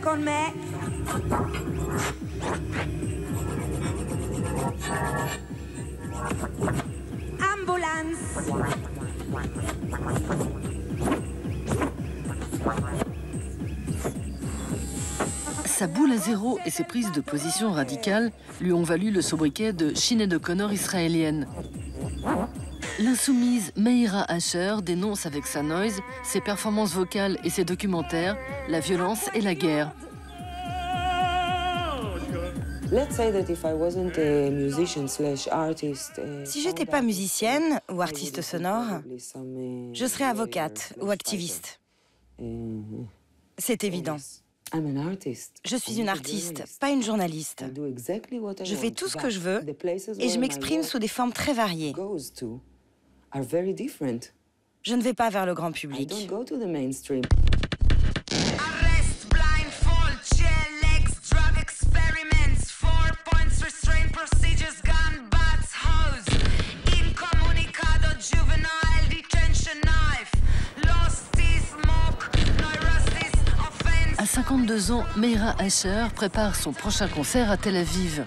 con me. Ambulance. Sa boule à zéro et ses prises de position radicales lui ont valu le sobriquet de Sinéad O'Connor israélienne. L'insoumise Meira Asher dénonce avec sa noise, ses performances vocales et ses documentaires la violence et la guerre. Si j'étais pas musicienne ou artiste sonore, je serais avocate ou activiste. C'est évident. Je suis une artiste, pas une journaliste. Je fais tout ce que je veux et je m'exprime sous des formes très variées. Je ne vais pas vers le grand public. À 52 ans, Meira Asher prépare son prochain concert à Tel Aviv.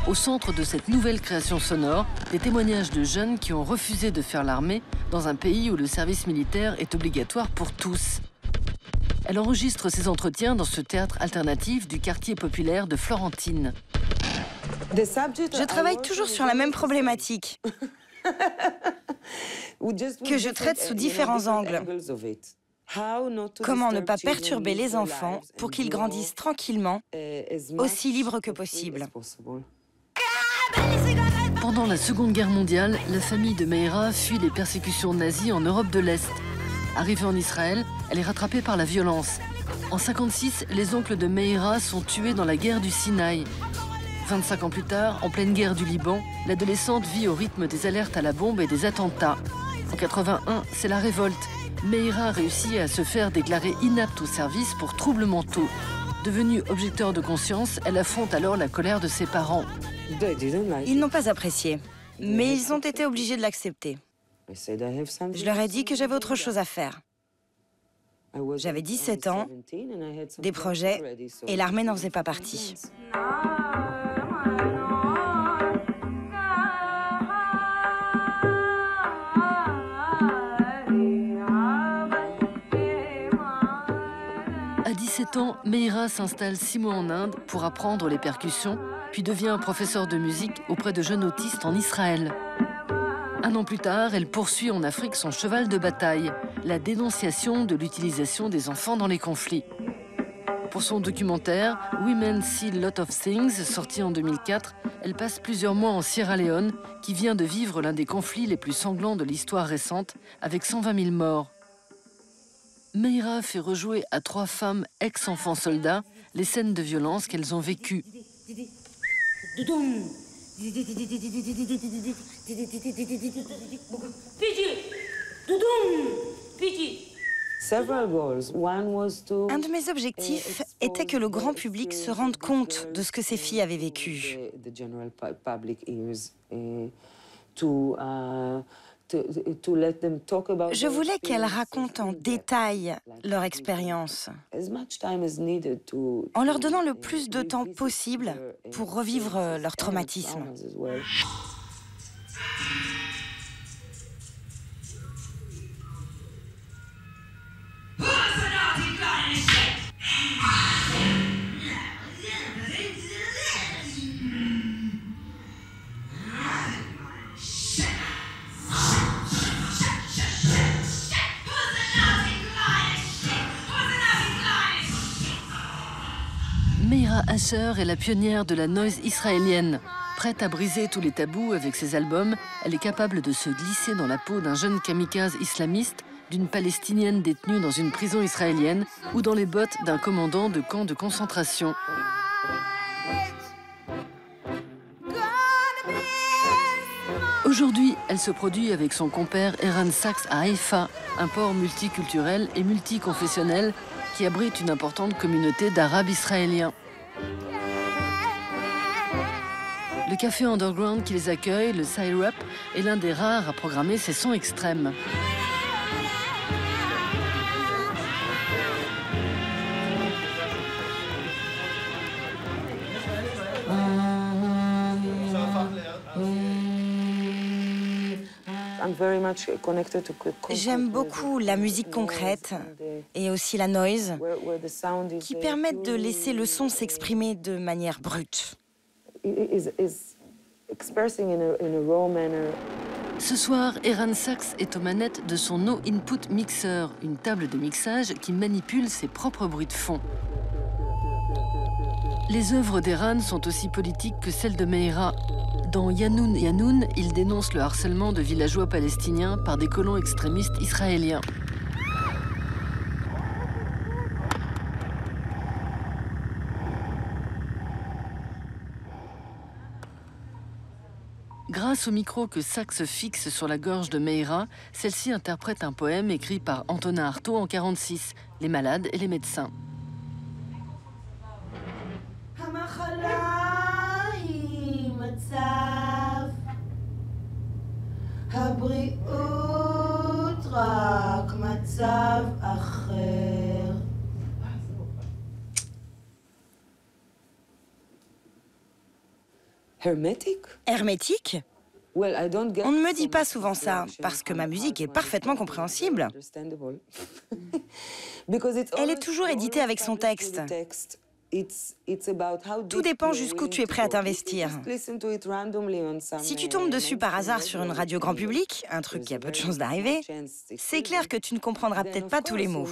Au centre de cette nouvelle création sonore, des témoignages de jeunes qui ont refusé de faire l'armée dans un pays où le service militaire est obligatoire pour tous. Elle enregistre ses entretiens dans ce théâtre alternatif du quartier populaire de Florentine. Je travaille toujours sur la même problématique, que je traite sous différents angles. Comment ne pas perturber les enfants pour qu'ils grandissent tranquillement, aussi libres que possible. Pendant la Seconde Guerre mondiale, la famille de Meira fuit les persécutions nazies en Europe de l'Est. Arrivée en Israël, elle est rattrapée par la violence. En 1956, les oncles de Meira sont tués dans la guerre du Sinaï. 25 ans plus tard, en pleine guerre du Liban, l'adolescente vit au rythme des alertes à la bombe et des attentats. En 1981, c'est la révolte. Meira réussit à se faire déclarer inapte au service pour troubles mentaux. Devenue objecteur de conscience, elle affronte alors la colère de ses parents. Ils n'ont pas apprécié, mais ils ont été obligés de l'accepter. Je leur ai dit que j'avais autre chose à faire. J'avais 17 ans, des projets, et l'armée n'en faisait pas partie. À 17 ans, Meira s'installe 6 mois en Inde pour apprendre les percussions, puis devient professeur de musique auprès de jeunes autistes en Israël. Un an plus tard, elle poursuit en Afrique son cheval de bataille, la dénonciation de l'utilisation des enfants dans les conflits. Pour son documentaire « Women See Lot of Things », sorti en 2004, elle passe plusieurs mois en Sierra Leone, qui vient de vivre l'un des conflits les plus sanglants de l'histoire récente, avec 120 000 morts. Meira fait rejouer à 3 femmes ex-enfants soldats les scènes de violence qu'elles ont vécues. Un de mes objectifs était que le grand public se rende compte de ce que ces filles avaient vécu. Je voulais qu'elles racontent en détail leur expérience, en leur donnant le plus de temps possible pour revivre leur traumatisme. Meira Asher est la pionnière de la noise israélienne. Prête à briser tous les tabous avec ses albums, elle est capable de se glisser dans la peau d'un jeune kamikaze islamiste, d'une Palestinienne détenue dans une prison israélienne ou dans les bottes d'un commandant de camp de concentration. Aujourd'hui, elle se produit avec son compère Eran Sachs à Haïfa, un port multiculturel et multiconfessionnel qui abrite une importante communauté d'Arabes israéliens. Le café underground qui les accueille, le Syrup, est l'un des rares à programmer ces sons extrêmes. J'aime beaucoup la musique concrète et aussi la noise, qui permettent de laisser le son s'exprimer de manière brute. Ce soir, Eran Sachs est aux manettes de son No Input Mixer, une table de mixage qui manipule ses propres bruits de fond. Les œuvres d'Eran sont aussi politiques que celles de Meïra. Dans Yanoun Yanoun, il dénonce le harcèlement de villageois palestiniens par des colons extrémistes israéliens. Grâce au micro que Sachs fixe sur la gorge de Meïra, celle-ci interprète un poème écrit par Antonin Artaud en 1946, Les malades et les médecins. Hermétique? On ne me dit pas souvent ça, parce que ma musique est parfaitement compréhensible. Elle est toujours éditée avec son texte. Tout dépend jusqu'où tu es prêt à t'investir. Si tu tombes dessus par hasard sur une radio grand public, un truc qui a peu de chances d'arriver, c'est clair que tu ne comprendras peut-être pas tous les mots.